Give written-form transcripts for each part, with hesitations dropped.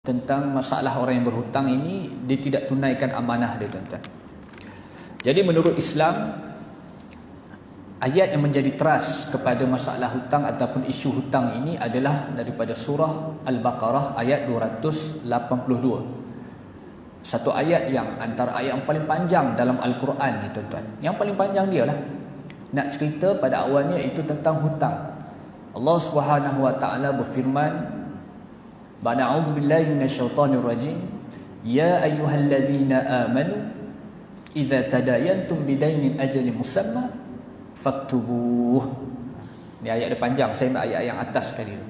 tentang masalah orang yang berhutang ini, dia tidak tunaikan amanah dia, tuan-tuan. Jadi menurut Islam, ayat yang menjadi teras kepada masalah hutang ataupun isu hutang ini adalah daripada surah Al-Baqarah ayat 282. Satu ayat yang antara ayat yang paling panjang dalam Al-Quran ni, tuan-tuan. Yang paling panjang dia lah. Nak cerita pada awalnya itu tentang hutang. Allah Subhanahu wa taala berfirman, A'udzu billahi minasyaitonir rajim. Ya ayyuhallazina amanu idza tadayantum bidainin ajalin musamma faktubuh. Ini ayat dia panjang, saya ambil ayat yang atas sekali.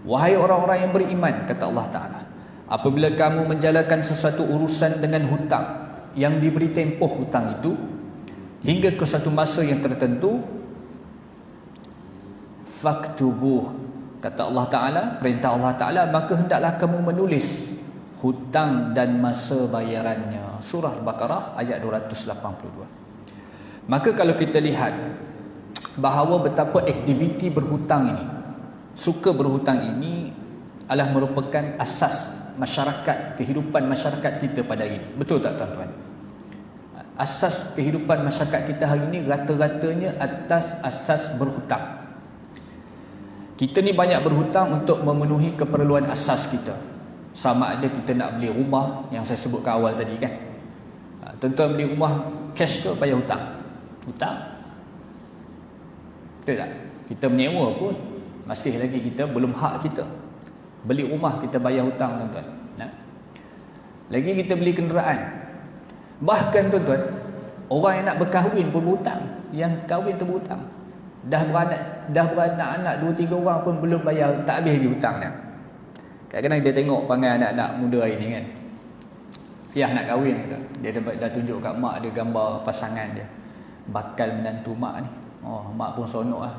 Wahai orang-orang yang beriman, kata Allah Ta'ala, apabila kamu menjalankan sesuatu urusan dengan hutang yang diberi tempoh hutang itu hingga ke satu masa yang tertentu, faktubuh. Kata Allah Ta'ala, perintah Allah Ta'ala, maka hendaklah kamu menulis hutang dan masa bayarannya. Surah Al-Baqarah ayat 282. Maka kalau kita lihat bahawa betapa aktiviti berhutang ini, suka berhutang ini adalah merupakan asas masyarakat, kehidupan masyarakat kita pada hari ini. Betul tak, tuan-tuan? Asas kehidupan masyarakat kita hari ini rata-ratanya atas asas berhutang. Kita ni banyak berhutang untuk memenuhi keperluan asas kita. Sama ada kita nak beli rumah yang saya sebutkan awal tadi kan. Tuan-tuan beli rumah cash ke bayar hutang? Hutang. Betul tak? Kita menyewa pun masih lagi kita belum hak kita. Beli rumah kita bayar hutang, tuan-tuan. Lagi kita beli kenderaan. Bahkan, tuan-tuan, orang yang nak berkahwin pun berhutang. Yang kahwin tu berhutang. Dah beranak anak 2-3 orang pun belum bayar, tak habis lagi hutang dia. Kadang-kadang dia tengok panggil anak-anak muda hari ni kan, ya nak kahwin kata. Dia dah tunjuk kat mak dia gambar pasangan dia, bakal menantu mak ni. Oh, mak pun seronok lah.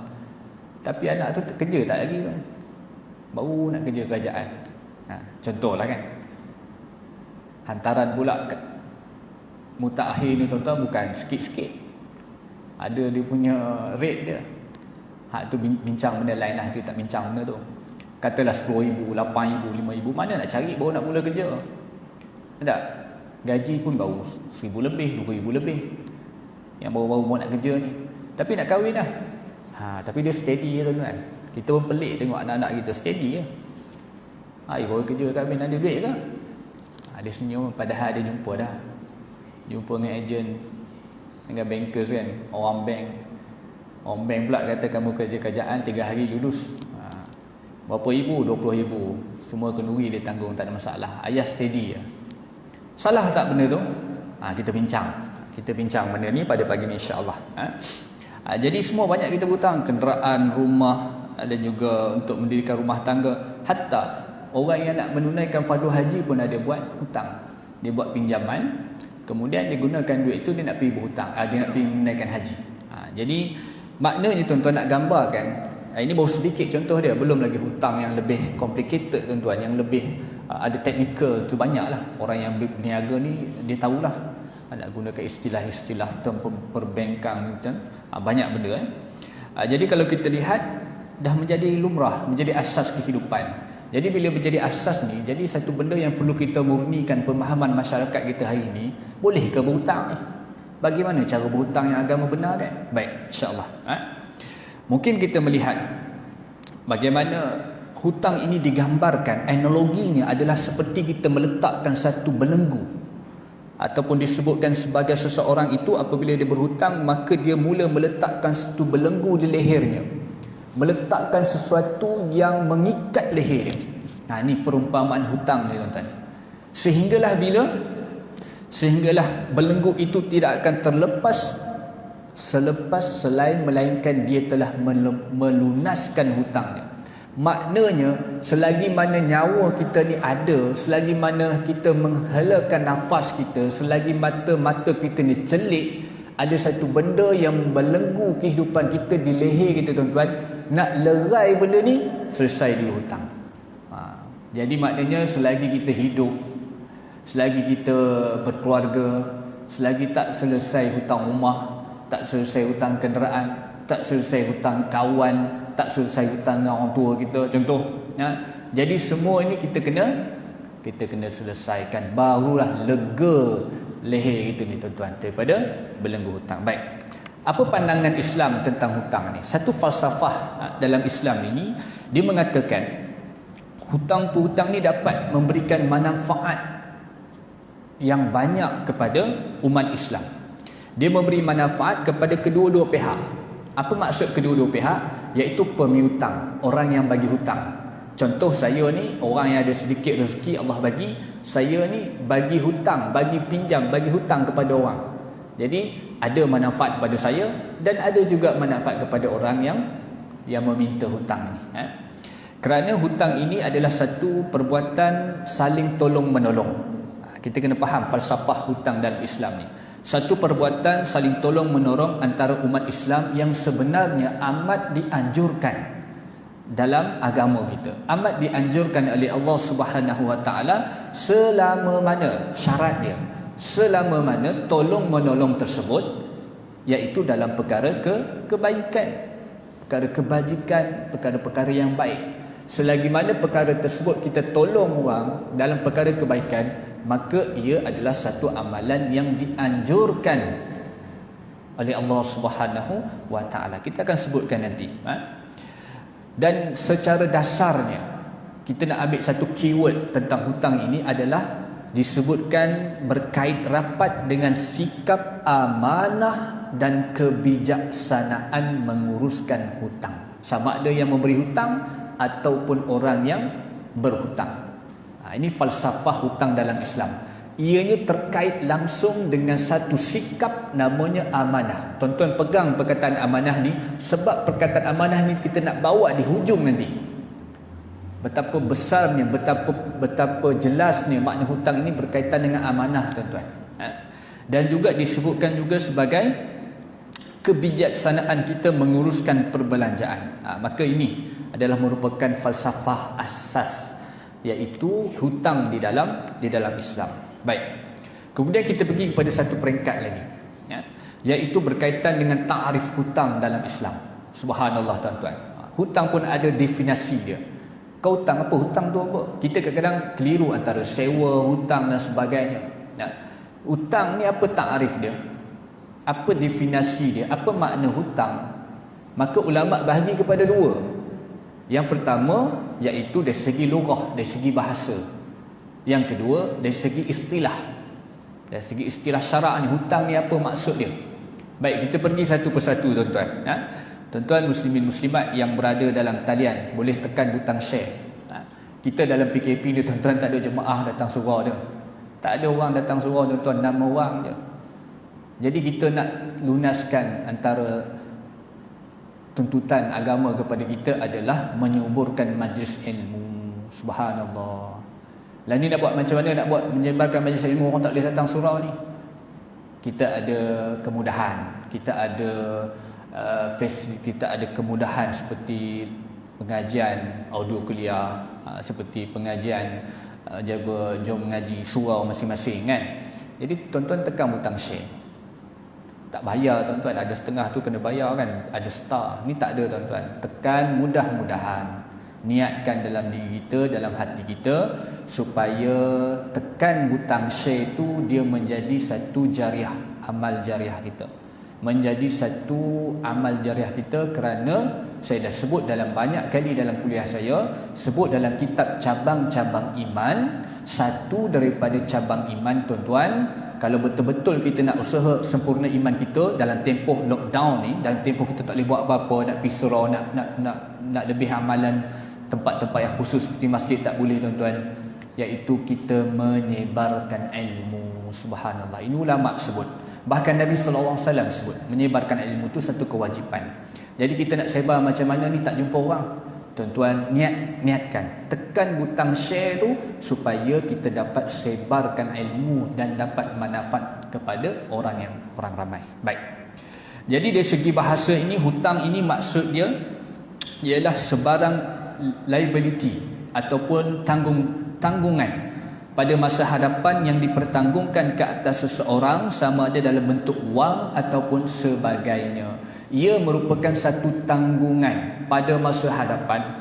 Tapi anak tu kerja tak lagi kan, baru nak kerja kerajaan. Contohlah kan. Hantaran pula mutakhir ni, tuan-tuan, bukan sikit-sikit. Ada dia punya rate dia. Hak tu bincang benda lain lah, kita tak bincang benda tu. Katalah 10,000, 8,000, 5,000, mana nak cari baru nak mula kerja. Tak? Gaji pun baru 1,000 lebih, 2,000 lebih. Yang baru-baru mau nak kerja ni. Tapi nak kahwin dah. Tapi dia steady je, tuan-tuan. Kita pun pelik tengok anak-anak kita steady je. Baru kerja kahwin, ada duit ke? Dia senyum, padahal dia jumpa dah. Jumpa dengan ejen, dengan bankers kan, orang bank pula kata kamu kerja kerajaan 3 hari lulus. Berapa ribu? 20,000. Semua kenduri dia tanggung, tak ada masalah. Ayah steady je. Salah tak benda tu? Kita bincang benda ni pada pagi ni, insya-Allah. Jadi semua banyak kita berhutang, kenderaan, rumah, dan juga untuk mendirikan rumah tangga. Hatta orang yang nak menunaikan fardu haji pun ada buat hutang. Dia buat pinjaman, kemudian dia gunakan duit itu, dia nak pergi berhutang, dia nak pergi menunaikan haji. Jadi maknanya, tuan-tuan, nak gambarkan, ini baru sedikit contoh dia, belum lagi hutang yang lebih complicated, tuan-tuan, yang lebih ada technical tu banyaklah. Orang yang berniaga ni dia tahulah nak gunakan istilah-istilah term perbankan, banyak benda. Jadi kalau kita lihat, dah menjadi lumrah, menjadi asas kehidupan. Jadi bila menjadi asas ni, jadi satu benda yang perlu kita murnikan pemahaman masyarakat kita hari ini. Boleh ke berhutang ni? Bagaimana cara berhutang yang agama benar kan? Baik, insya-Allah. Mungkin kita melihat bagaimana hutang ini digambarkan. Analoginya adalah seperti kita meletakkan satu belenggu, ataupun disebutkan sebagai seseorang itu apabila dia berhutang, maka dia mula meletakkan satu belenggu di lehernya, meletakkan sesuatu yang mengikat leher dia. Ini perumpamaan hutang ni, tuan-tuan. Sehinggalah belenggu itu tidak akan terlepas melainkan dia telah melunaskan hutangnya. Maknanya, selagi mana nyawa kita ni ada, selagi mana kita menghalakan nafas kita, selagi mata kita ni celik, ada satu benda yang belenggu kehidupan kita di leher kita, tuan-tuan. Nak lerai benda ni, selesai dulu hutang. Jadi maknanya, selagi kita hidup, selagi kita berkeluarga, selagi tak selesai hutang rumah, tak selesai hutang kenderaan, tak selesai hutang kawan, tak selesai hutang dengan orang tua kita, contoh. Jadi semua ini kita kena kita kena selesaikan, barulah lega leher kita ni tuan-tuan daripada belenggu hutang. Baik, apa pandangan Islam tentang hutang ni? Satu falsafah dalam Islam ini, dia mengatakan hutang piutang ni dapat memberikan manfaat yang banyak kepada umat Islam. Dia memberi manfaat kepada kedua-dua pihak. Apa maksud kedua-dua pihak? Iaitu pemiutang, orang yang bagi hutang. Contoh, saya ni orang yang ada sedikit rezeki Allah bagi, saya ni bagi hutang, bagi pinjam, bagi hutang kepada orang. Jadi ada manfaat kepada saya dan ada juga manfaat kepada orang yang meminta hutang ni. Kerana hutang ini adalah satu perbuatan saling tolong menolong. Kita kena faham falsafah hutang dalam Islam ni. Satu perbuatan saling tolong menolong antara umat Islam yang sebenarnya amat dianjurkan dalam agama kita, amat dianjurkan oleh Allah Subhanahu Wa Taala, selama mana syarat dia, selama mana tolong menolong tersebut iaitu dalam perkara kebaikan, perkara kebajikan, perkara-perkara yang baik. Selagi mana perkara tersebut kita tolong orang dalam perkara kebaikan, maka ia adalah satu amalan yang dianjurkan oleh Allah Subhanahu Wa Taala. Kita akan sebutkan nanti. Dan secara dasarnya kita nak ambil satu keyword tentang hutang ini adalah disebutkan berkait rapat dengan sikap amanah dan kebijaksanaan menguruskan hutang, sama ada yang memberi hutang ataupun orang yang berhutang. Ini falsafah hutang dalam Islam. Ianya terkait langsung dengan satu sikap namanya amanah. Tuan-tuan pegang perkataan amanah ni, sebab perkataan amanah ni kita nak bawa di hujung nanti. Betapa besarnya, betapa jelasnya makna hutang ini berkaitan dengan amanah, tuan-tuan. Dan juga disebutkan juga sebagai kebijaksanaan kita menguruskan perbelanjaan. Maka ini adalah merupakan falsafah asas, iaitu hutang di dalam Islam. Baik. Kemudian kita pergi kepada satu peringkat lagi, iaitu berkaitan dengan ta'rif hutang dalam Islam. Subhanallah, tuan-tuan. Hutang pun ada definisi dia. Kau hutang apa? Hutang tu apa? Kita kadang-kadang keliru antara sewa, hutang dan sebagainya. Hutang ni apa ta'rif dia? Apa definisi dia? Apa makna hutang? Maka ulama bahagi kepada dua. Yang pertama iaitu dari segi lughah, dari segi bahasa. Yang kedua dari segi istilah. Dari segi istilah syarak ni, hutang ni apa maksud dia? Baik, kita pergi satu persatu, tuan-tuan. Tuan-tuan muslimin muslimat yang berada dalam talian, boleh tekan butang share. Kita dalam PKP ni, tuan-tuan, tak ada jemaah datang surau dia. Tak ada orang datang surau, tuan-tuan, 6 orang je. Jadi kita nak lunaskan antara tuntutan agama kepada kita adalah menyuburkan majlis ilmu. Subhanallah. Lah ni nak buat macam mana nak buat menyebarkan majlis ilmu orang tak boleh datang surau ni? Kita ada kemudahan, kita ada kita ada kemudahan seperti pengajian audio kuliah, seperti pengajian jaga jom mengaji surau masing-masing kan. Jadi tuan-tuan tekan butang share. Tak bayar, tuan-tuan, ada setengah tu kena bayar kan, ada star. Ni tak ada, tuan-tuan. Tekan, mudah-mudahan niatkan dalam diri kita, dalam hati kita, supaya tekan butang share tu dia menjadi satu jariah, amal jariah kita. Menjadi satu amal jariah kita, kerana saya dah sebut dalam banyak kali dalam kuliah saya, sebut dalam kitab cabang-cabang iman, satu daripada cabang iman, tuan-tuan, kalau betul-betul kita nak usaha sempurna iman kita dalam tempoh lockdown ni, dalam tempoh kita tak boleh buat apa-apa, nak pergi surau, nak lebih amalan tempat-tempat yang khusus seperti masjid tak boleh, tuan-tuan, iaitu kita menyebarkan ilmu. Subhanallah. Ini ulama sebut. Bahkan Nabi SAW sebut menyebarkan ilmu itu satu kewajipan. Jadi kita nak sebar macam mana ni, tak jumpa orang, tuan-tuan, niatkan, tekan butang share tu supaya kita dapat sebarkan ilmu dan dapat manfaat kepada orang ramai. Baik. Jadi dari segi bahasa ini, hutang ini maksud dia ialah sebarang liability ataupun tanggungan pada masa hadapan yang dipertanggungkan ke atas seseorang, sama ada dalam bentuk wang ataupun sebagainya. Ia merupakan satu tanggungan pada masa hadapan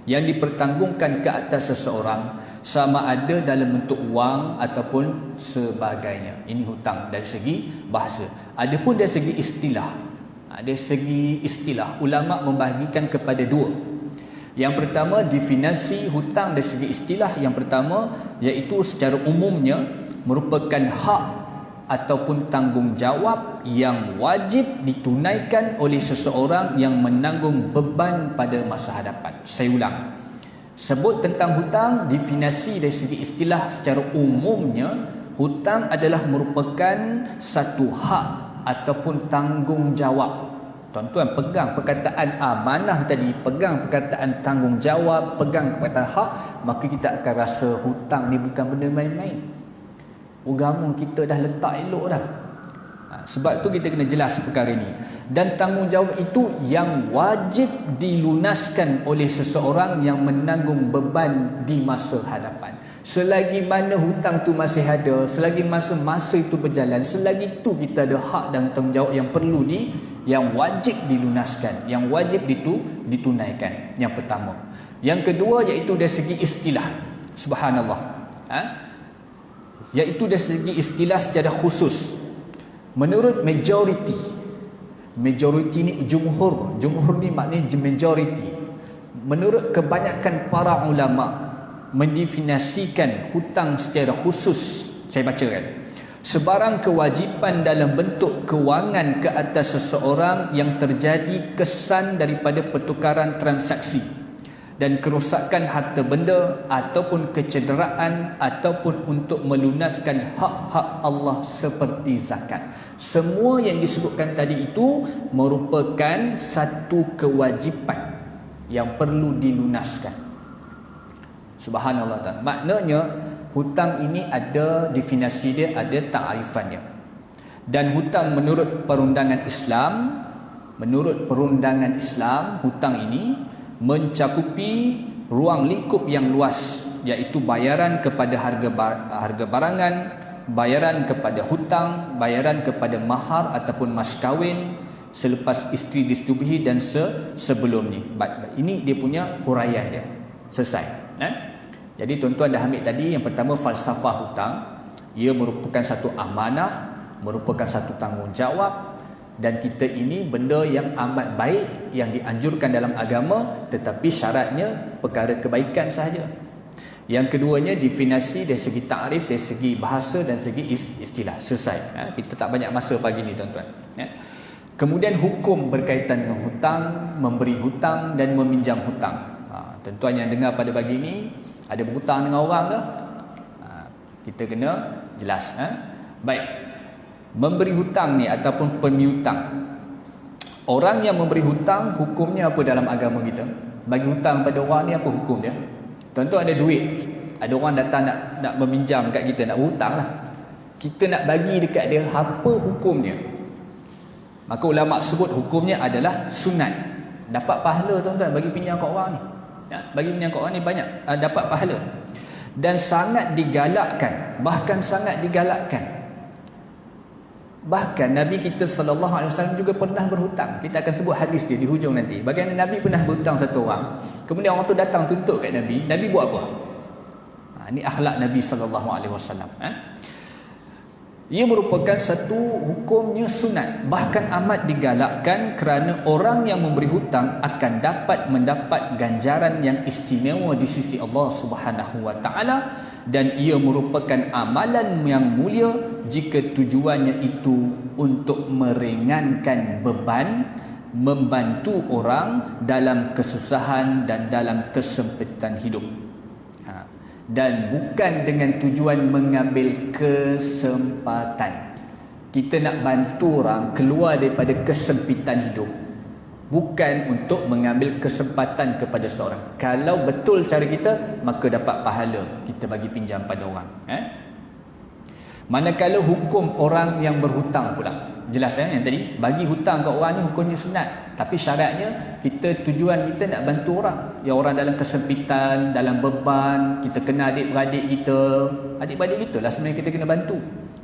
yang dipertanggungkan ke atas seseorang, sama ada dalam bentuk wang ataupun sebagainya. Ini hutang dari segi bahasa. Adapun dari segi istilah, dari segi istilah ulama membahagikan kepada dua. Yang pertama, definisi hutang dari segi istilah yang pertama, iaitu secara umumnya merupakan hak ataupun tanggungjawab yang wajib ditunaikan oleh seseorang yang menanggung beban pada masa hadapan. Saya ulang, sebut tentang hutang, definisi dari segi istilah secara umumnya, hutang adalah merupakan satu hak ataupun tanggungjawab. Tuan-tuan pegang perkataan amanah tadi, pegang perkataan tanggungjawab, pegang perkataan hak, maka kita akan rasa hutang ni bukan benda main-main. Agama kita dah letak elok dah. Sebab tu kita kena jelas perkara ini. Dan tanggungjawab itu yang wajib dilunaskan oleh seseorang yang menanggung beban di masa hadapan. Selagi mana hutang tu masih ada, selagi masa itu berjalan, selagi itu kita ada hak dan tanggungjawab yang perlu yang wajib dilunaskan, yang wajib ditunaikan. Yang pertama. Yang kedua iaitu dari segi istilah. Subhanallah. Iaitu dari segi istilah secara khusus. Menurut majoriti ni jumhur ni maknanya majoriti. Menurut kebanyakan para ulama mendefinisikan hutang secara khusus, saya bacakan, sebarang kewajipan dalam bentuk kewangan ke atas seseorang yang terjadi kesan daripada pertukaran transaksi dan kerosakan harta benda ataupun kecederaan ataupun untuk melunaskan hak-hak Allah seperti zakat. Semua yang disebutkan tadi itu merupakan satu kewajipan yang perlu dilunaskan. Subhanallah ta'ala. Maknanya hutang ini ada definisi dia, ada ta'rifannya. Dan hutang menurut perundangan Islam, hutang ini mencakupi ruang lingkup yang luas, iaitu bayaran kepada harga barangan, bayaran kepada hutang, bayaran kepada mahar ataupun mas kahwin selepas isteri disetubuhi dan sebelum ni. Ini dia punya huraian dia. Selesai. Jadi tuan-tuan dah ambil tadi yang pertama, falsafah hutang. Ia merupakan satu amanah, merupakan satu tanggungjawab, dan kita ini benda yang amat baik yang dianjurkan dalam agama, tetapi syaratnya perkara kebaikan sahaja. Yang keduanya definisi dari segi takrif, dari segi bahasa dan segi istilah. Selesai. Kita tak banyak masa pagi ni tuan-tuan. Kemudian hukum berkaitan dengan hutang, memberi hutang dan meminjam hutang. Tuan-tuan yang dengar pada pagi ni ada berhutang dengan orang ke? Kita kena jelas. Baik. Memberi hutang ni ataupun pemiutang. Orang yang memberi hutang, hukumnya apa dalam agama kita? Bagi hutang pada orang ni apa hukum dia? Tentu ada duit, ada orang datang nak meminjam kat kita, nak berhutang lah. Kita nak bagi dekat dia, apa hukumnya? Maka ulama sebut hukumnya adalah sunat. Dapat pahala tuan-tuan bagi pinjam kat orang ni. Bagi pinjam kat orang ni banyak dapat pahala. Dan sangat digalakkan, bahkan sangat digalakkan. Bahkan Nabi kita SAW juga pernah berhutang. Kita akan sebut hadis dia di hujung nanti. Bagaimana Nabi pernah berhutang satu orang, kemudian orang tu datang tuntut kat Nabi. Nabi buat apa? Ini akhlak Nabi SAW. Ia merupakan satu hukumnya sunat, bahkan amat digalakkan kerana orang yang memberi hutang akan dapat mendapat ganjaran yang istimewa di sisi Allah Subhanahu wa taala, dan ia merupakan amalan yang mulia jika tujuannya itu untuk meringankan beban, membantu orang dalam kesusahan dan dalam kesempitan hidup. Dan bukan dengan tujuan mengambil kesempatan. Kita nak bantu orang keluar daripada kesempitan hidup, bukan untuk mengambil kesempatan kepada seorang. Kalau betul cara kita, maka dapat pahala kita bagi pinjam pada orang. Manakala hukum orang yang berhutang pula, jelas yang tadi, bagi hutang ke orang ni hukumnya sunat, tapi syaratnya tujuan kita nak bantu orang. Ya, orang dalam kesempitan, dalam beban, kita kena adik-beradik kita. Adik-beradik kita lah sebenarnya kita kena bantu.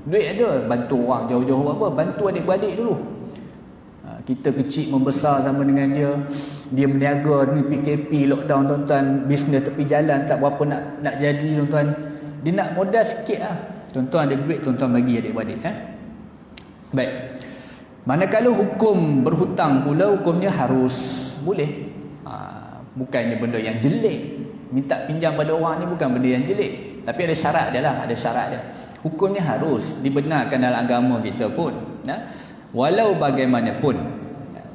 Duit ada, bantu orang jauh-jauh apa, bantu adik-beradik dulu. Kita kecil membesar sama dengan dia. Dia berniaga dengan PKP, lockdown tuan-tuan, bisnes tepi jalan tak berapa nak jadi tuan-tuan. Dia nak modal sikit lah. Tuan-tuan ada duit, tuan-tuan bagi adik-beradik. Baik. Manakala hukum berhutang pula, hukumnya harus boleh. Bukannya benda yang jelek. Minta pinjam pada orang ni bukan benda yang jelek. Tapi ada syarat dia lah, ada syarat dia. Hukumnya harus dibenarkan dalam agama kita pun. Walau bagaimanapun,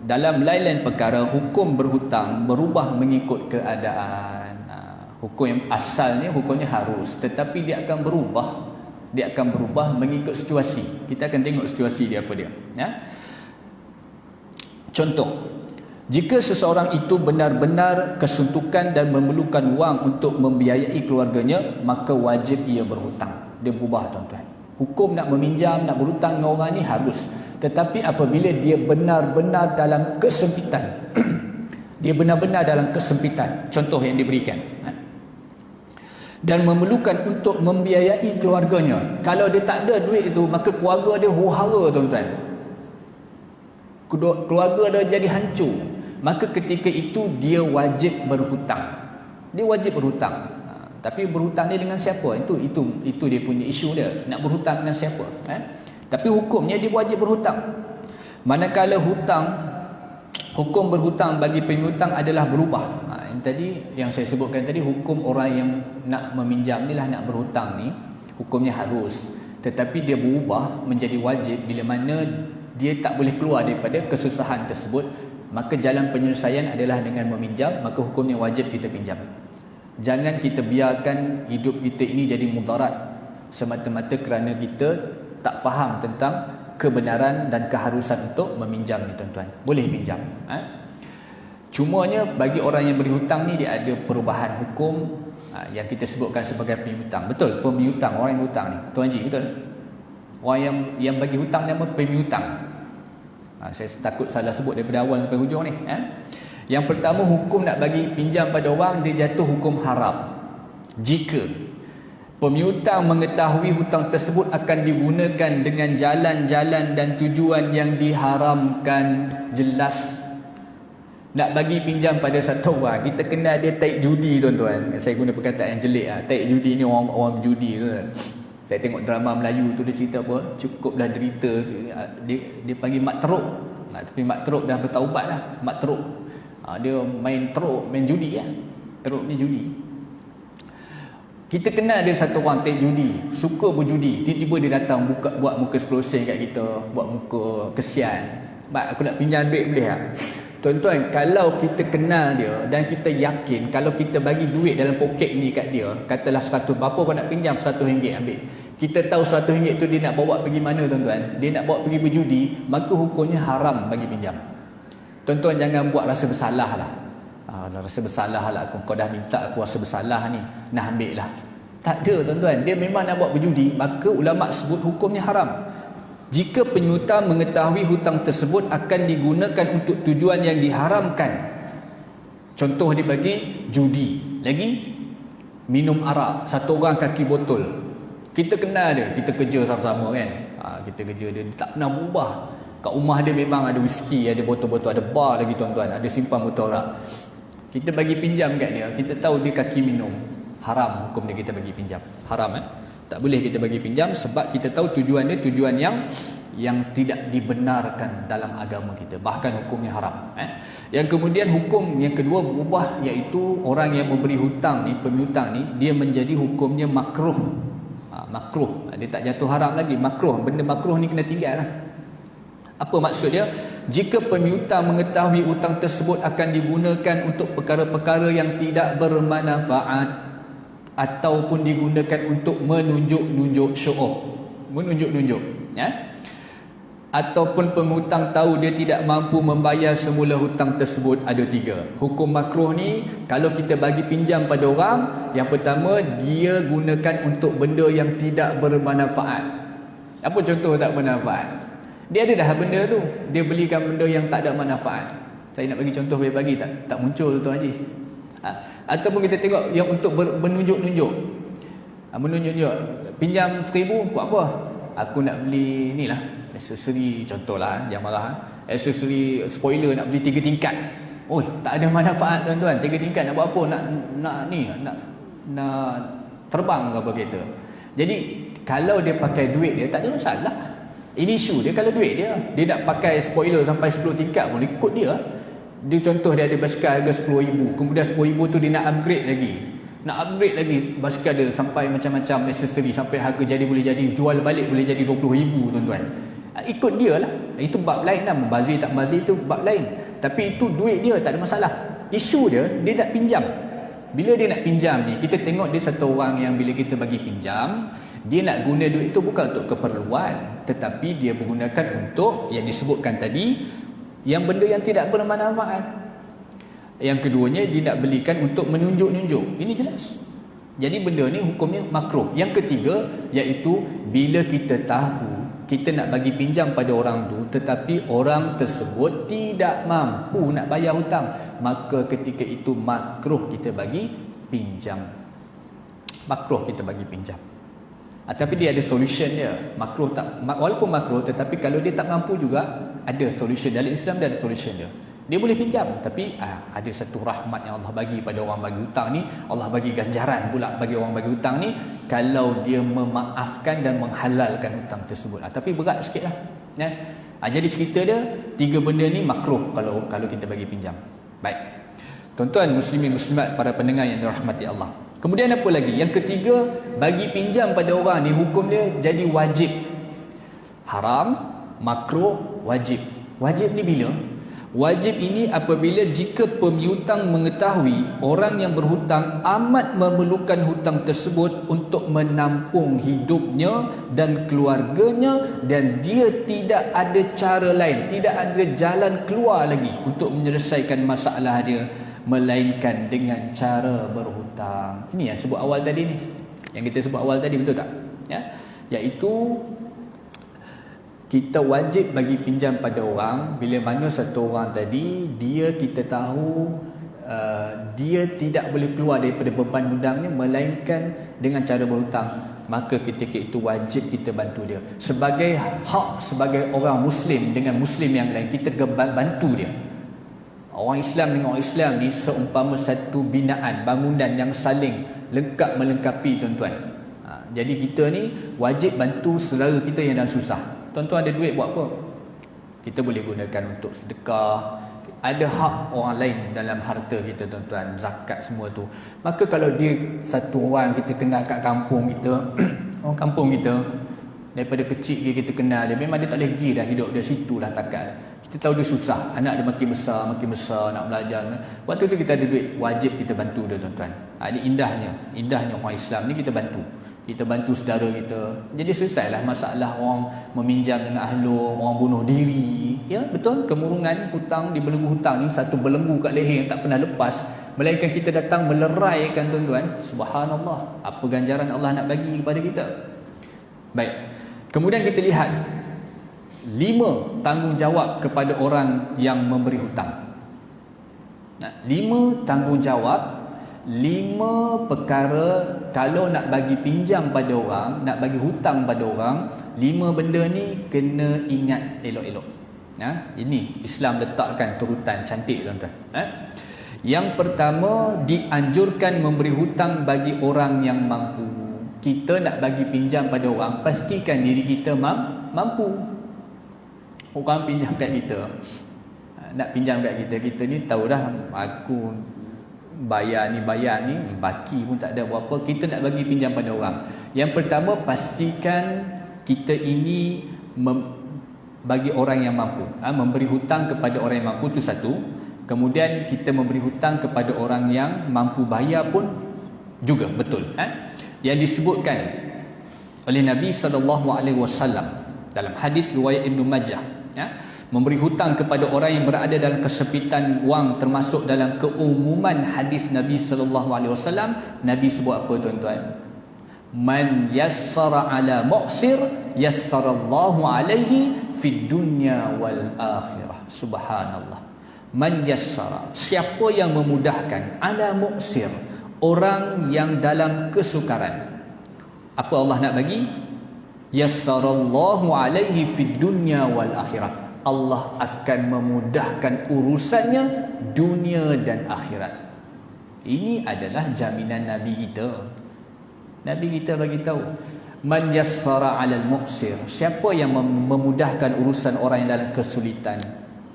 dalam lain-lain perkara, hukum berhutang berubah mengikut keadaan. Hukum yang asalnya, hukumnya harus. Tetapi dia akan berubah. Dia akan berubah mengikut situasi. Kita akan tengok situasi dia apa dia. Contoh, jika seseorang itu benar-benar kesuntukan dan memerlukan wang untuk membiayai keluarganya, maka wajib ia berhutang. Dia berubah tuan-tuan. Hukum nak meminjam, nak berhutang dengan orang ni harus. Tetapi apabila dia benar-benar dalam kesempitan, dia benar-benar dalam kesempitan, contoh yang diberikan, dan memerlukan untuk membiayai keluarganya. Kalau dia tak ada duit itu, maka keluarga dia huru-hara tuan-tuan. Keluarga dia jadi hancur. Maka ketika itu dia wajib berhutang. Dia wajib berhutang. Tapi berhutang dia dengan siapa? Itu dia punya isu dia. Nak berhutang dengan siapa? Tapi hukumnya dia wajib berhutang. Manakala hukum berhutang bagi pemihutang adalah berubah. Yang tadi yang saya sebutkan tadi, hukum orang yang nak meminjam ni lah, nak berhutang ni, hukumnya harus. Tetapi dia berubah menjadi wajib bila mana dia tak boleh keluar daripada kesusahan tersebut. Maka jalan penyelesaian adalah dengan meminjam. Maka hukumnya wajib kita pinjam. Jangan kita biarkan hidup kita ini jadi mudarat semata-mata kerana kita tak faham tentang kebenaran dan keharusan untuk meminjam ni tuan-tuan. Boleh pinjam. Cumanya bagi orang yang beri hutang ni, dia ada perubahan hukum yang kita sebutkan sebagai pemihutang. Betul, pemihutang, orang yang hutang ni. Tuan Haji, betul? Orang yang bagi hutang nama pemihutang. Saya takut salah sebut daripada awal sampai hujung ni. Yang pertama, hukum nak bagi pinjam pada orang, dia jatuh hukum haram. Jika pemihutang mengetahui hutang tersebut akan digunakan dengan jalan-jalan dan tujuan yang diharamkan. Jelas nak bagi pinjam pada satu orang, kita kenal dia taik judi tuan-tuan. Saya guna perkataan yang jelek lah. Taik judi ni orang judi tuan. Saya tengok drama Melayu tu, dia cerita apa, cukuplah derita. Dia panggil mak teruk. Tapi mak teruk dah bertaubat lah. Mak teruk, dia main teruk, main judi lah. Teruk ni judi. Kita kenal dia satu orang taik judi, suka berjudi. Tiba-tiba dia datang buat muka 10 sen kat kita, buat muka kesian. Mak, aku nak pinjam duit boleh tak? Tuan-tuan, kalau kita kenal dia dan kita yakin kalau kita bagi duit dalam poket ni kat dia, katalah 100, berapa kau nak pinjam? RM100 ambil. Kita tahu RM100 tu dia nak bawa pergi mana tuan-tuan? Dia nak bawa pergi berjudi, maka hukumnya haram bagi pinjam. Tuan-tuan jangan buat rasa bersalah lah. Rasa bersalah lah, kau dah minta aku rasa bersalah ni, nah ambil lah. Tak ada tuan-tuan, dia memang nak buat berjudi, maka ulama sebut hukumnya haram. Jika pemihutang mengetahui hutang tersebut akan digunakan untuk tujuan yang diharamkan. Contoh dia bagi judi. Lagi minum arak, satu orang kaki botol. Kita kenal dia, kita kerja sama-sama kan. Kita kerja dia tak pernah berubah. Kat rumah dia memang ada whisky, ada botol-botol, ada bar lagi tuan-tuan, ada simpan botol arak. Kita bagi pinjam kat dia, kita tahu dia kaki minum. Haram hukum dia kita bagi pinjam. Haram tak boleh kita bagi pinjam sebab kita tahu tujuan dia tujuan yang tidak dibenarkan dalam agama kita, bahkan hukumnya haram. Yang kemudian hukum yang kedua berubah, iaitu orang yang memberi hutang ni, pemihutang ni, dia menjadi hukumnya makruh. Makruh, dia tak jatuh haram lagi, makruh. Benda makruh ni kena tinggal lah. Apa maksud dia? Jika pemihutang mengetahui hutang tersebut akan digunakan untuk perkara-perkara yang tidak bermanfaat ataupun digunakan untuk menunjuk-nunjuk, show off, menunjuk-nunjuk, ataupun pemihutang tahu dia tidak mampu membayar semula hutang tersebut. Ada 3 hukum makruh ni. Kalau kita bagi pinjam pada orang, yang pertama, dia gunakan untuk benda yang tidak bermanfaat. Apa contoh tak bermanfaat? Dia ada dah benda tu, dia belikan benda yang tak ada manfaat. Saya nak bagi contoh, boleh bagi tak muncul Tuan Haji. Ataupun kita tengok yang untuk menunjuk-nunjuk, menunjuk-nunjuk, pinjam 1000 buat apa? Aku nak beli ni lah, Aksesori contohlah, jangan marah. Aksesori spoiler nak beli 3 tingkat. Oi, tak ada manfaat tuan-tuan. 3 tingkat nak buat apa? Nak terbang ke apa kereta. Jadi kalau dia pakai duit dia tak ada masalah. Ini isu dia kalau duit dia. Dia nak pakai spoiler sampai 10 tingkat pun ikut dia. Dia contoh dia ada basikal harga 10,000. Kemudian 10,000 tu dia nak upgrade lagi. Nak upgrade lagi basikal dia sampai macam-macam aksesori sampai harga boleh jadi jual balik boleh jadi 20,000 tuan-tuan. Ikut dia lah. Itu bab lain lah. Membazir tak membazir itu bab lain. Tapi itu duit dia tak ada masalah. Isu dia nak pinjam. Bila dia nak pinjam ni, kita tengok dia satu orang yang bila kita bagi pinjam, dia nak guna duit itu bukan untuk keperluan, tetapi dia menggunakan untuk yang disebutkan tadi, yang benda yang tidak bermanfaat. Yang keduanya, dia nak belikan untuk menunjuk-nunjuk. Ini jelas. Jadi benda ni hukumnya makruh. Yang ketiga, iaitu bila kita tahu kita nak bagi pinjam pada orang tu, tetapi orang tersebut tidak mampu nak bayar hutang, maka ketika itu makruh kita bagi pinjam. Makruh kita bagi pinjam. Tapi dia ada solution dia. Makruh tak, walaupun makruh, tetapi kalau dia tak mampu juga, ada solution. Dalam Islam dia ada solution dia. Dia boleh pinjam, tapi ada satu rahmat yang Allah bagi pada orang bagi hutang ni. Allah bagi ganjaran pula bagi orang bagi hutang ni kalau dia memaafkan dan menghalalkan hutang tersebut. Tapi berat sikit lah ya. Jadi cerita dia 3 benda ni makruh kalau kita bagi pinjam. Baik, tuan-tuan muslimin muslimat, para pendengar yang dirahmati Allah. Kemudian apa lagi? Yang ketiga, bagi pinjam pada orang ni hukum dia jadi wajib. Haram, makruh, wajib. Wajib ni bila? Wajib ini apabila jika pemiutang mengetahui orang yang berhutang amat memerlukan hutang tersebut untuk menampung hidupnya dan keluarganya, dan dia tidak ada cara lain, tidak ada jalan keluar lagi untuk menyelesaikan masalah dia melainkan dengan cara berhutang. Ini yang sebut awal tadi ni. Yang kita sebut awal tadi, betul tak? Ya, iaitu kita wajib bagi pinjam pada orang bila mana satu orang tadi dia kita tahu dia tidak boleh keluar daripada beban hutangnya melainkan dengan cara berhutang, maka ketika itu wajib kita bantu dia sebagai hak, sebagai orang muslim dengan muslim yang lain, kita bantu dia. Orang Islam dengan orang Islam ni seumpama satu binaan, bangunan yang saling lengkap melengkapi tuan-tuan. Jadi kita ni wajib bantu saudara kita yang dalam susah. Tuan-tuan ada duit buat apa? Kita boleh gunakan untuk sedekah. Ada hak orang lain dalam harta kita tuan-tuan, zakat semua tu. Maka kalau dia satu orang kita kenal kat kampung kita, orang kampung kita, daripada kecil kita kenal dia, memang dia tak boleh pergi dah hidup dia, situlah takat dia. Kita tahu dia susah, anak dia makin besar nak belajar. Waktu tu kita ada duit, wajib kita bantu dia tuan-tuan. Ini indahnya orang Islam ni, kita bantu saudara kita. Jadi selesailah masalah orang meminjam dengan ahlul, orang bunuh diri. Ya, betul, kemurungan hutang, dibelenggu hutang ni satu belenggu kat leher yang tak pernah lepas. Melainkan kita datang meleraikan tuan-tuan. Subhanallah, apa ganjaran Allah nak bagi kepada kita. Baik. Kemudian kita lihat 5 tanggungjawab kepada orang yang memberi hutang. 5 tanggungjawab, 5 perkara kalau nak bagi pinjam pada orang, nak bagi hutang pada orang, 5 benda ni kena ingat elok-elok. Ini Islam letakkan turutan cantik tuan-tuan. Yang pertama, dianjurkan memberi hutang bagi orang yang mampu. Kita nak bagi pinjam pada orang, pastikan diri kita mampu. Orang pinjam kat kita, nak pinjam kat kita, kita ni tahu dah aku bayar ni, baki pun tak ada berapa. Kita nak bagi pinjam pada orang, yang pertama pastikan kita ini bagi orang yang mampu. Memberi hutang kepada orang yang mampu tu satu. Kemudian kita memberi hutang kepada orang yang mampu bayar pun juga betul. Yang disebutkan oleh Nabi SAW dalam hadis riwayat Ibn Majah, memberi hutang kepada orang yang berada dalam kesepitan wang, termasuk dalam keumuman hadis Nabi SAW. Nabi sebut apa tuan-tuan? Man yassara ala mu'sir yassarallahu alaihi fid dunya wal akhirah. Subhanallah. Man yassara, siapa yang memudahkan, ala mu'sir, orang yang dalam kesukaran. Apa Allah nak bagi? yassarallahu alaihi fid dunya wal akhirah. Allah akan memudahkan urusannya dunia dan akhirat. Ini adalah jaminan Nabi kita. Nabi kita bagi tahu, man yassara 'alal mu'sir, siapa yang memudahkan urusan orang yang dalam kesulitan.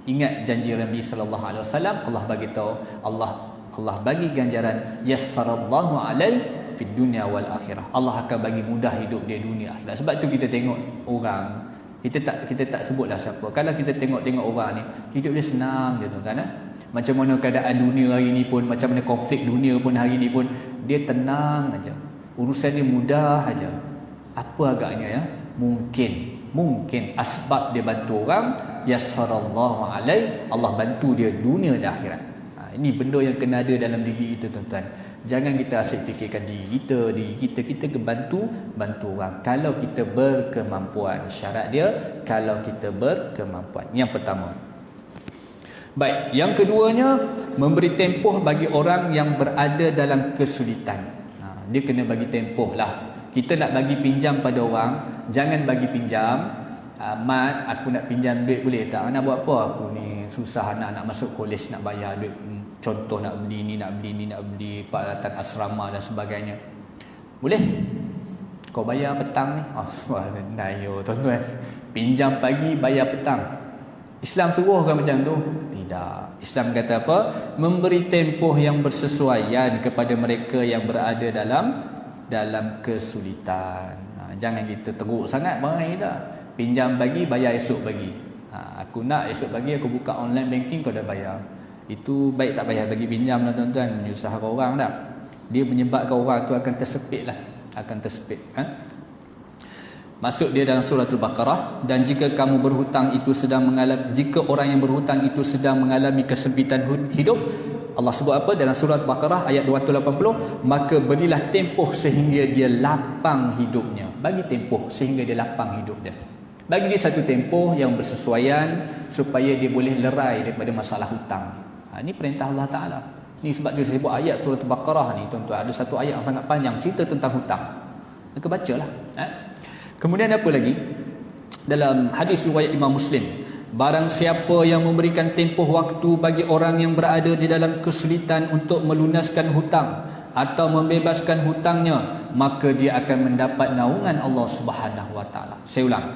Ingat janji Nabi sallallahu alaihi wasallam, Allah bagi tahu, Allah bagi ganjaran yassarallahu alaihi fid dunya wal akhirah. Allah akan bagi mudah hidup dia dunia akhirat. Sebab tu kita tengok orang, kita tak sebutlah siapa. Kalau kita tengok orang ni, hidup dia senang je tu kan. Macam mana keadaan dunia hari ni pun, macam mana konflik dunia pun hari ni pun, dia tenang aja. Urusan dia mudah aja. Apa agaknya ya? Mungkin asbab dia bantu orang, yassarallahu alaihi, Allah bantu dia dunia dan akhirat. Ini benda yang kena ada dalam diri kita, tuan-tuan. Jangan kita asyik fikirkan diri kita bantu orang kalau kita berkemampuan. Syarat dia kalau kita berkemampuan. Yang pertama. Baik, yang keduanya, memberi tempoh bagi orang yang berada dalam kesulitan. Dia kena bagi tempoh lah. Kita nak bagi pinjam pada orang, jangan bagi pinjam, Mat, aku nak pinjam duit boleh tak? Nak buat apa? Aku ni susah, nak masuk kolej, nak bayar duit. Contoh nak beli ni, nak beli peralatan asrama dan sebagainya. Boleh? Kau bayar petang ni. Nayo tuan-tuan. Pinjam pagi, bayar petang. Islam suruh kan macam tu? Tidak. Islam kata apa? Memberi tempoh yang bersesuaian kepada mereka yang berada dalam kesulitan. Jangan kita teruk sangat barang kita. Pinjam pagi, bayar esok pagi. Aku nak esok pagi aku buka online banking, kau dah bayar. Itu baik tak payah bagi pinjam lah tuan-tuan. Menyusahkan orang tak? Dia menyebabkan orang tu akan tersepit lah. Masuk dia dalam surah Al-Baqarah. Dan jika kamu berhutang itu jika orang yang berhutang itu sedang mengalami kesempitan hidup, Allah sebut apa dalam surah Al-Baqarah ayat 280, maka berilah tempoh sehingga dia lapang hidupnya. Bagi tempoh sehingga dia lapang hidup dia. Bagi dia satu tempoh yang bersesuaian supaya dia boleh lerai daripada masalah hutang. Ini perintah Allah Ta'ala. Ini sebab tu saya sebut ayat surah Al-Baqarah ni tuan-tuan. Ada satu ayat yang sangat panjang cerita tentang hutang. Maka bacalah. Kemudian apa lagi? Dalam hadis riwayat Imam Muslim, barang siapa yang memberikan tempoh waktu bagi orang yang berada di dalam kesulitan untuk melunaskan hutang atau membebaskan hutangnya, maka dia akan mendapat naungan Allah Subhanahu wa taala. Saya ulang,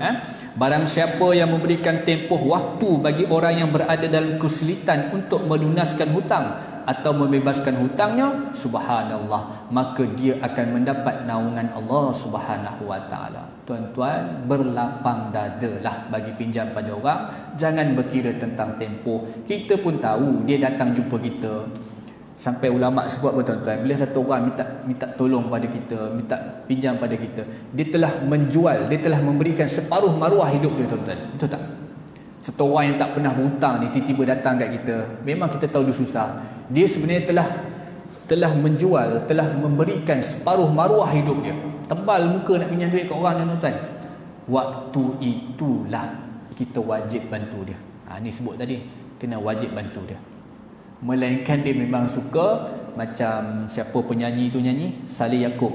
barang siapa yang memberikan tempoh waktu bagi orang yang berada dalam kesulitan untuk melunaskan hutang atau membebaskan hutangnya, subhanallah, maka dia akan mendapat naungan Allah Subhanahu wa taala. Tuan-tuan, berlapang dadalah bagi pinjam pada orang. Jangan berkira tentang tempoh. Kita pun tahu dia datang jumpa kita. Sampai ulama sebut apa tuan-tuan, bila satu orang minta tolong pada kita, minta pinjam pada kita, dia telah menjual, dia telah memberikan separuh maruah hidup dia tuan-tuan. Betul tak? Satu orang yang tak pernah berhutang ni tiba-tiba datang kat kita, memang kita tahu dia susah. Dia sebenarnya telah menjual, telah memberikan separuh maruah hidup dia. Tebal muka nak pinjam duit kat orang ni tuan-tuan. Waktu itulah kita wajib bantu dia. Ni sebut tadi, kena wajib bantu dia. Melainkan dia memang suka macam siapa penyanyi tu nyanyi, Saleh Yaakob,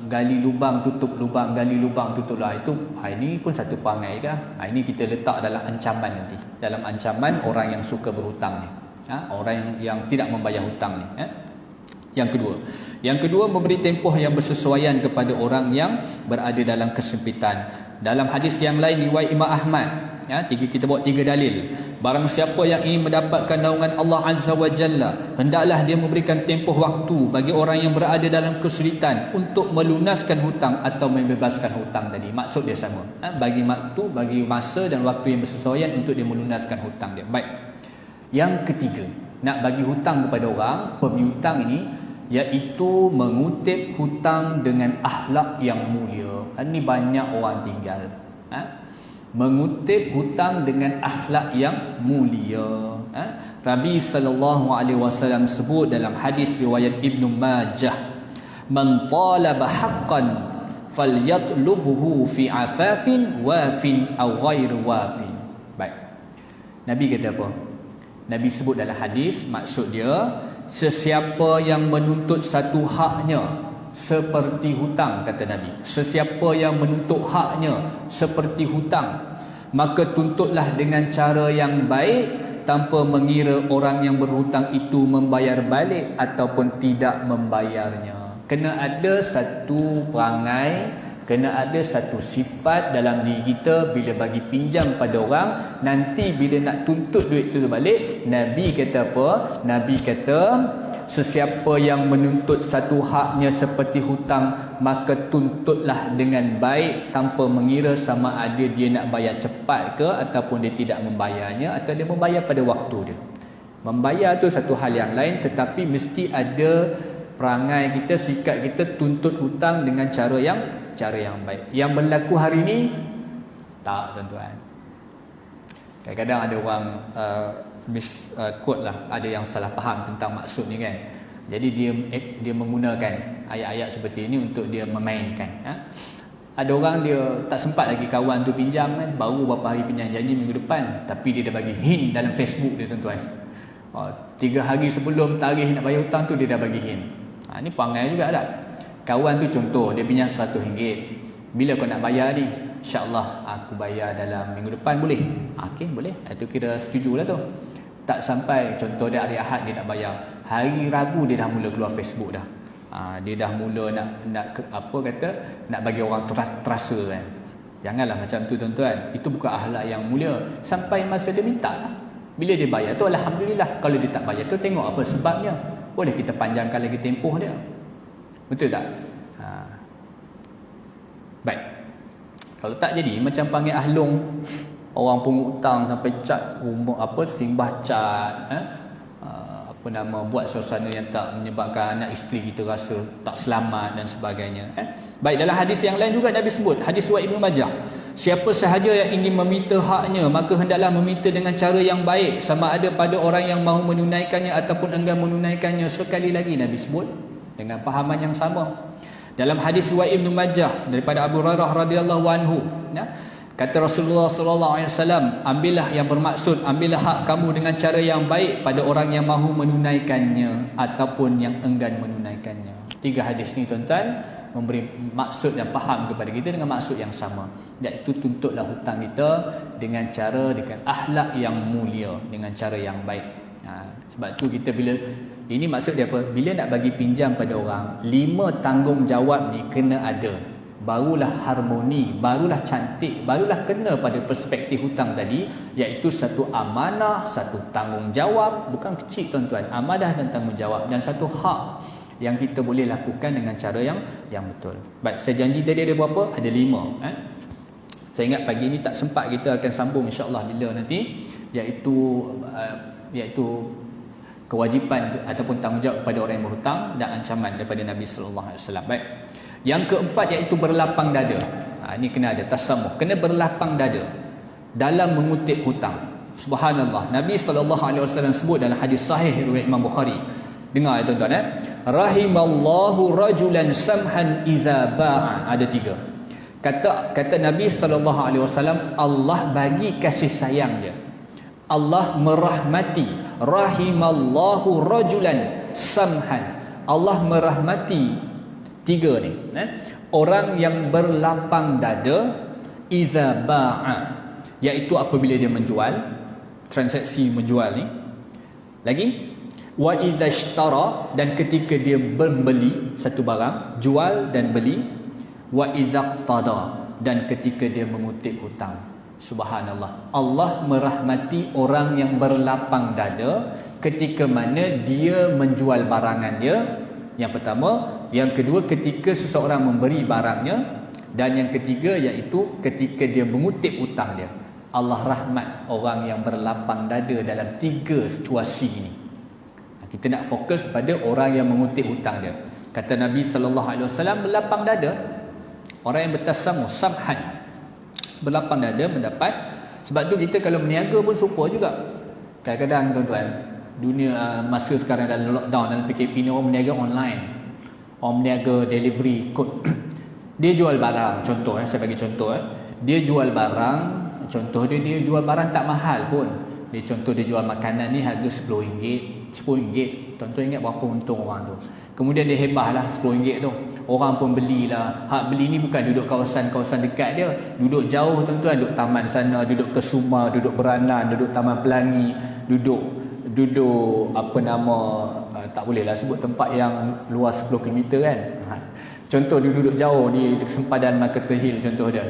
gali lubang tutup lubang, gali lubang tutup lah. Itu ini pun satu perangai kah? Ini kita letak dalam ancaman nanti, dalam ancaman orang yang suka berhutang ni, orang yang tidak membayar hutang ni. Yang kedua, memberi tempoh yang bersesuaian kepada orang yang berada dalam kesempitan. Dalam hadis yang lain riwayat Imam Ahmad, kita bawa 3 dalil. Barang siapa yang ingin mendapatkan naungan Allah Azza wa Jalla, hendaklah dia memberikan tempoh waktu bagi orang yang berada dalam kesulitan untuk melunaskan hutang atau membebaskan hutang tadi. Maksud dia sama. Bagi masa dan waktu yang bersesuaian untuk dia melunaskan hutang dia. Baik. Yang ketiga, nak bagi hutang kepada orang, pemiutang ini, iaitu mengutip hutang dengan akhlak yang mulia. Ini banyak orang tinggal. Mengutip hutang dengan akhlak yang mulia. Nabi sallallahu alaihi wasallam sebut dalam hadis riwayat Ibnu Majah, man talaba haqqan falyatlubhu fi afafin wafin aw ghair wafin. Baik. Nabi kata apa? Nabi sebut dalam hadis, maksud dia, sesiapa yang menuntut satu haknya, seperti hutang, kata Nabi. Sesiapa yang menuntut haknya seperti hutang, maka tuntutlah dengan cara yang baik, tanpa mengira orang yang berhutang itu membayar balik ataupun tidak membayarnya. Kena ada satu perangai, kena ada satu sifat dalam diri kita bila bagi pinjam pada orang, nanti bila nak tuntut duit tu balik, Nabi kata apa? Nabi kata, sesiapa yang menuntut satu haknya seperti hutang, maka tuntutlah dengan baik tanpa mengira sama ada dia nak bayar cepat ke ataupun dia tidak membayarnya, atau dia membayar pada waktu dia. Membayar tu satu hal yang lain, tetapi mesti ada perangai kita, sikap kita tuntut hutang dengan cara yang baik. Yang berlaku hari ni tak, tuan-tuan. Kadang-kadang ada orang quote lah, ada yang salah faham tentang maksud ni kan. Jadi dia menggunakan ayat-ayat seperti ini untuk dia memainkan. Ada orang dia tak sempat lagi kawan tu pinjam kan, baru berapa hari pinjam, janji minggu depan, tapi dia dah bagi hint dalam Facebook dia, tuan-tuan. 3 hari sebelum tarikh nak bayar hutang tu dia dah bagi hint. Ni perangai juga tak? Kawan tu contoh dia pinjam RM100, bila kau nak bayar ni? InsyaAllah aku bayar dalam minggu depan, boleh? Okey, boleh. Itu kira setuju lah tu. Tak sampai, contoh dia hari Ahad dia nak bayar, hari Rabu dia dah mula keluar Facebook dah. Dia dah mula nak bagi orang terasa kan. Janganlah macam tu, tuan-tuan. Itu bukan akhlak yang mulia. Sampai masa dia minta lah, bila dia bayar tu alhamdulillah. Kalau dia tak bayar tu tengok apa sebabnya, boleh kita panjangkan lagi tempoh dia. Betul tak? Baik. Kalau tak jadi macam panggil ahlong, orang pungut hutang sampai cat rumah, simbah cat, buat suasana yang tak menyebabkan anak isteri kita rasa tak selamat dan sebagainya. Baik, dalam hadis yang lain juga Nabi sebut, hadis riwayat Ibnu Majah, siapa sahaja yang ingin meminta haknya, maka hendaklah meminta dengan cara yang baik, sama ada pada orang yang mahu menunaikannya ataupun enggan menunaikannya. Sekali lagi Nabi sebut dengan fahaman yang sama. Dalam hadis riwayat Ibnu Majah daripada Abu Hurairah radhiyallahu anhu, kata Rasulullah sallallahu alaihi wasallam, ambillah yang bermaksud, ambillah hak kamu dengan cara yang baik pada orang yang mahu menunaikannya ataupun yang enggan menunaikannya. 3 hadis ni, tuan-tuan, memberi maksud dan faham kepada kita dengan maksud yang sama, iaitu tuntutlah hutang kita dengan akhlak yang mulia, dengan cara yang baik. Sebab tu kita bila ini maksud dia apa? Bila nak bagi pinjam pada orang, 5 tanggungjawab ni kena ada. Barulah harmoni, barulah cantik, barulah kena pada perspektif hutang tadi, iaitu satu amanah, satu tanggungjawab, bukan kecil, tuan-tuan. Amanah dan tanggungjawab, dan satu hak yang kita boleh lakukan dengan cara yang betul. Baik, saya janji tadi ada berapa? Ada 5. Saya ingat pagi ni tak sempat, kita akan sambung insya-Allah bila nanti, iaitu kewajipan ataupun tanggungjawab kepada orang yang berhutang dan ancaman daripada Nabi sallallahu alaihi wasallam. Baik. Yang keempat iaitu berlapang dada. Ini kena ada tasamuh, kena berlapang dada dalam mengutip hutang. Subhanallah. Nabi sallallahu alaihi wasallam sebut dalam hadis sahih riwayat Imam Bukhari. Dengar ya, tuan-tuan. Rahimallahu rajulan samhan iza ba'a. Ada 3. Kata Nabi sallallahu alaihi wasallam, Allah bagi kasih sayang dia. Allah merahmati, rahimallahu rajulan samhan. Allah merahmati 3 ni, orang yang berlapang dada iza ba'a, iaitu apabila dia menjual, transaksi menjual ni. Lagi, wa iza ishtara, dan ketika dia membeli satu barang, jual dan beli. Wa iza qtada, dan ketika dia mengutip hutang. Subhanallah. Allah merahmati orang yang berlapang dada ketika mana dia menjual barangan dia, yang pertama. Yang kedua, ketika seseorang memberi barangnya. Dan yang ketiga, iaitu ketika dia mengutip hutang dia. Allah rahmat orang yang berlapang dada dalam 3 situasi ini. Kita nak fokus pada orang yang mengutip hutang dia. Kata Nabi SAW, berlapang dada, orang yang bertasamuh, samhan, berlapang dada mendapat. Sebab tu kita kalau berniaga pun serupa juga. Kadang-kadang, tuan-tuan, dunia masa sekarang dalam lockdown, dalam PKP ni, orang berniaga online, orang berniaga delivery code. Dia jual barang, contoh saya bagi contoh, dia jual barang, contoh dia jual barang tak mahal pun. Dia jual makanan ni harga RM10, RM10. Tuan-tuan ingat berapa untung orang tu? Kemudian dia hebah lah RM10 tu. Orang pun belilah. Hak beli ni bukan duduk kawasan-kawasan dekat dia. Duduk jauh tuan-tuan. Duduk taman sana, duduk Kesuma, duduk Beranan, duduk Taman Pelangi, duduk apa nama, tak boleh lah sebut tempat yang luas 10 km kan. Contoh dia duduk jauh di sempadan Marketer Hill contoh dia.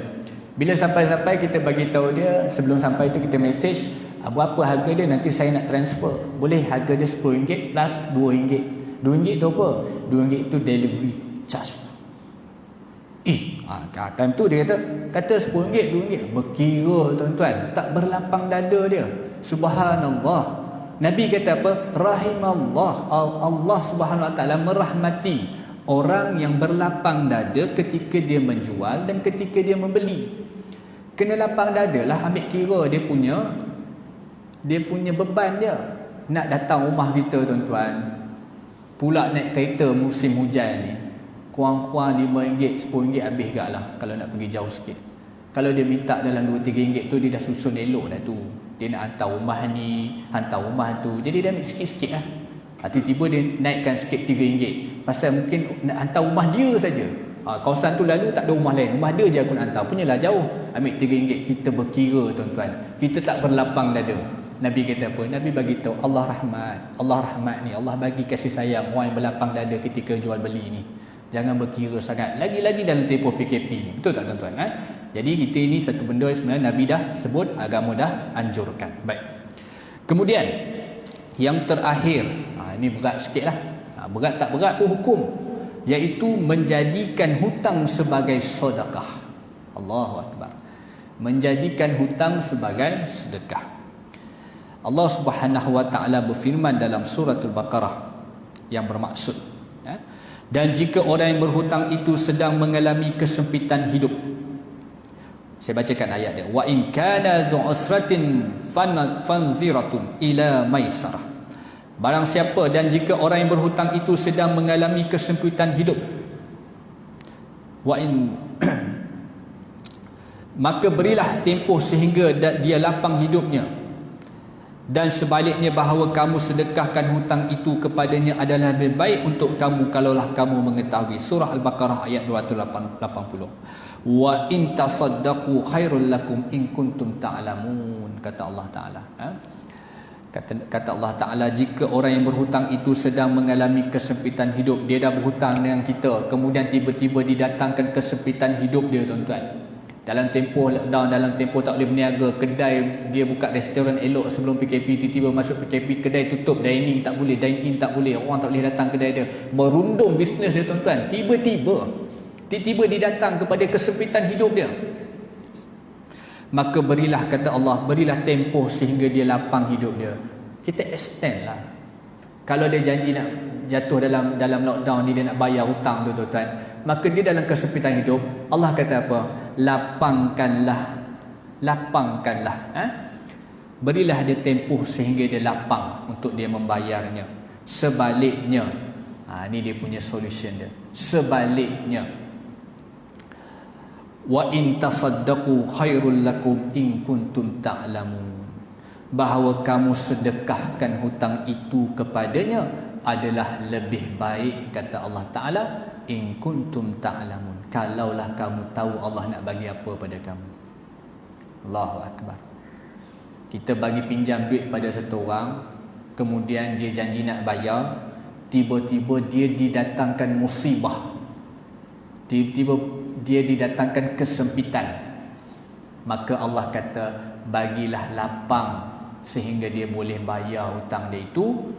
Bila sampai-sampai kita bagi tahu dia, sebelum sampai tu kita message berapa harga dia, nanti saya nak transfer. Boleh, harga dia RM10 plus RM2. RM2 tu apa? RM2 tu delivery charge. Time tu dia kata RM10, RM2. Berkira tuan-tuan, tak berlapang dada dia. Subhanallah. Nabi kata apa? Rahimallah, Allah Subhanahu Wa Taala merahmati orang yang berlapang dada ketika dia menjual dan ketika dia membeli. Kena lapang dada lah, ambil kira dia punya beban dia. Nak datang rumah kita tuan-tuan, pula naik kereta musim hujan ni, kurang-kurang RM5, RM10 habis gak lah kalau nak pergi jauh sikit. Kalau dia minta dalam RM2-3 tu, dia dah susun elok dah tu. Dia nak hantar rumah ni, hantar rumah tu, jadi dia ambil sikit-sikit lah. Tiba-tiba dia naikkan sikit RM3, pasal mungkin nak hantar rumah dia saja. Kawasan tu lalu tak ada rumah lain, rumah dia je aku nak hantar, punyalah jauh, ambil RM3. Kita berkira tuan-tuan, kita tak berlapang dada. Nabi kata apa? Nabi bagi tahu Allah rahmat ni, Allah bagi kasih sayang orang yang berlapang dada ketika jual beli ni. Jangan berkira sangat, lagi-lagi dalam tempoh PKP ni. Betul tak tuan-tuan? Jadi kita ini satu benda sebenarnya Nabi dah sebut, agama dah anjurkan. Baik. Kemudian yang terakhir, ini berat sikit lah, berat tak berat pun hukum, iaitu menjadikan hutang sebagai sedekah. Allahu Akbar. Menjadikan hutang sebagai sedekah. Allah Subhanahu Wa Taala berfirman dalam surah Al-Baqarah yang bermaksud, dan jika orang yang berhutang itu sedang mengalami kesempitan hidup. Saya bacakan ayat dia. Wa in kana dzu usratin fanziratun ila maisarah. Barang siapa dan jika orang yang berhutang itu sedang mengalami kesempitan hidup, wa in maka berilah tempoh sehingga dia lapang hidupnya, dan sebaliknya bahawa kamu sedekahkan hutang itu kepadanya adalah lebih baik untuk kamu kalaulah kamu mengetahui. Surah Al-Baqarah ayat 280. Wa in tasaddaqu khairul lakum in kuntum ta'lamun, kata Allah Taala. Kata Allah Taala, jika orang yang berhutang itu sedang mengalami kesempitan hidup, dia dah berhutang dengan kita, kemudian tiba-tiba didatangkan kesempitan hidup dia tuan-tuan. Dalam tempoh lockdown, dalam tempoh tak boleh berniaga, kedai dia buka restoran elok sebelum PKP, tiba-tiba masuk PKP kedai tutup, dining tak boleh, dine in tak boleh, orang tak boleh datang kedai dia, merundung bisnes dia tuan-tuan. Tiba-tiba didatang kepada kesempitan hidup dia. Maka berilah, kata Allah, berilah tempoh sehingga dia lapang hidup dia. Kita extend lah. Kalau dia janji nak jatuh dalam lockdown ni, dia nak bayar hutang tu tuan-tuan, maka dia dalam kesempitan hidup, Allah kata apa? Lapangkanlah. Berilah dia tempoh sehingga dia lapang untuk dia membayarnya. Sebaliknya, ni dia punya solution dia. Sebaliknya, wa in tasaddaqu khairul lakum in kuntum ta'lamun, bahawa kamu sedekahkan hutang itu kepadanya adalah lebih baik, kata Allah Ta'ala, in kuntum ta'lamun, kalaulah kamu tahu Allah nak bagi apa pada kamu. Allahu Akbar. Kita bagi pinjam duit pada satu orang, kemudian dia janji nak bayar, tiba-tiba dia didatangkan musibah, tiba-tiba dia didatangkan kesempitan, maka Allah kata bagilah lapang sehingga dia boleh bayar hutang dia itu.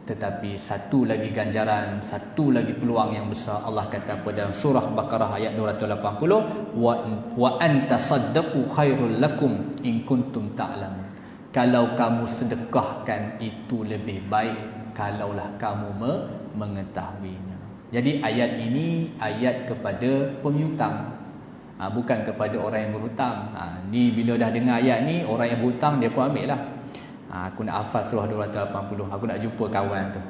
Tetapi satu lagi ganjaran, satu lagi peluang yang besar, Allah kata pada surah Baqarah ayat 280, wa antasaddaqu khairul lakum in kuntum ta'lamun, kalau kamu sedekahkan itu lebih baik kalaulah kamu mengetahuinya. Jadi ayat ini ayat kepada pemiutang, bukan kepada orang yang berhutang. Ni bila dah dengar ayat ni, orang yang berhutang dia pun ambil lah. Aku nak hafal surah 280, aku nak jumpa kawan tu,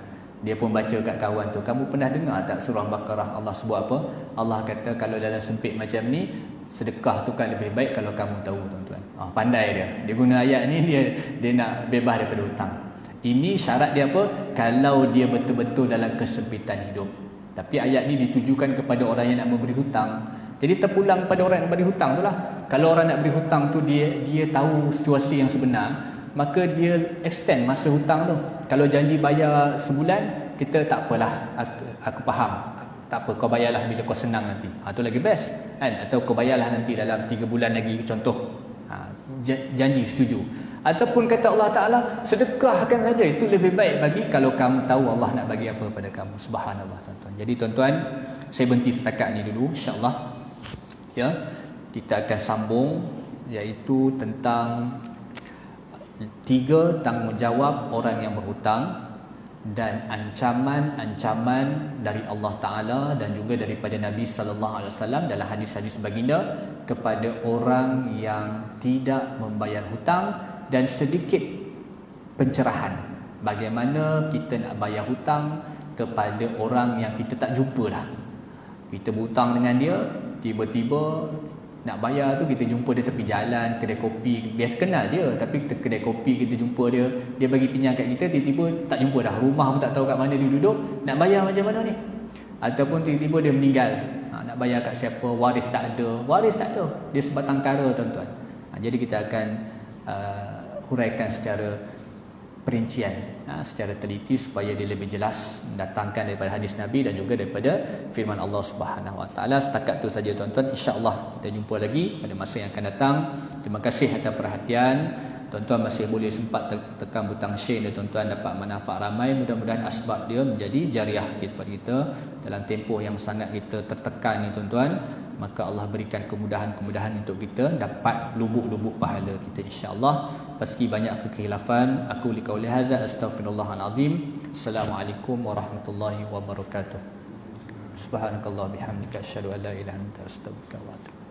dia pun baca kat kawan tu, kamu pernah dengar tak surah Baqarah Allah sebut apa? Allah kata kalau dalam sempit macam ni, sedekah tu kan lebih baik kalau kamu tahu tuan-tuan. Pandai dia guna ayat ni, dia nak bebas daripada hutang. Ini syarat dia apa? Kalau dia betul-betul dalam kesempitan hidup. Tapi ayat ni ditujukan kepada orang yang nak memberi hutang. Jadi terpulang pada orang yang nak beri hutang tu lah. Kalau orang nak beri hutang tu dia tahu situasi yang sebenar, maka dia extend masa hutang tu. Kalau janji bayar sebulan, kita tak apalah, aku faham. Tak apa, kau bayarlah bila kau senang nanti. Tu lagi best kan? Atau kau bayarlah nanti dalam 3 bulan lagi, contoh. Janji, setuju. Ataupun kata Allah Ta'ala, sedekahkan saja. Itu lebih baik bagi kalau kamu tahu Allah nak bagi apa pada kamu. Subhanallah tuan-tuan. Jadi tuan-tuan, saya berhenti setakat ni dulu, insya-Allah. Ya, kita akan sambung, iaitu tentang 3 tanggungjawab orang yang berhutang dan ancaman-ancaman dari Allah Ta'ala dan juga daripada Nabi SAW dalam hadis-hadis baginda kepada orang yang tidak membayar hutang, dan sedikit pencerahan bagaimana kita nak bayar hutang kepada orang yang kita tak jumpa dah. Kita berhutang dengan dia, tiba-tiba nak bayar tu kita jumpa dia tepi jalan, kedai kopi, biasa kenal dia, tapi kedai kopi kita jumpa dia, dia bagi pinjam kat kita, tiba-tiba tak jumpa dah, rumah pun tak tahu kat mana dia duduk, nak bayar macam mana ni? Ataupun tiba-tiba dia meninggal, nak bayar kat siapa, waris tak ada, dia sebatang kara tuan-tuan. Jadi kita akan huraikan secara perincian, secara teliti supaya dia lebih jelas, mendatangkan daripada hadis Nabi dan juga daripada firman Allah Subhanahu Wa Taala. Setakat tu saja tuan-tuan, insya-Allah kita jumpa lagi pada masa yang akan datang. Terima kasih atas perhatian. Tuan-tuan masih boleh sempat tekan butang share dan tuan-tuan dapat manfaat ramai. Mudah-mudahan asbab dia menjadi jariah kepada kita dalam tempoh yang sangat kita tertekan ni tuan-tuan. Maka Allah berikan kemudahan-kemudahan untuk kita dapat lubuk-lubuk pahala kita, insya-Allah. Meski banyak kekhilafan, aku liqauli hadza astaghfirullahal azim. Assalamualaikum warahmatullahi wabarakatuh. Subhanakallah bihamdika asyhadu an la ilaha illa anta astaghfiruka wa atubu.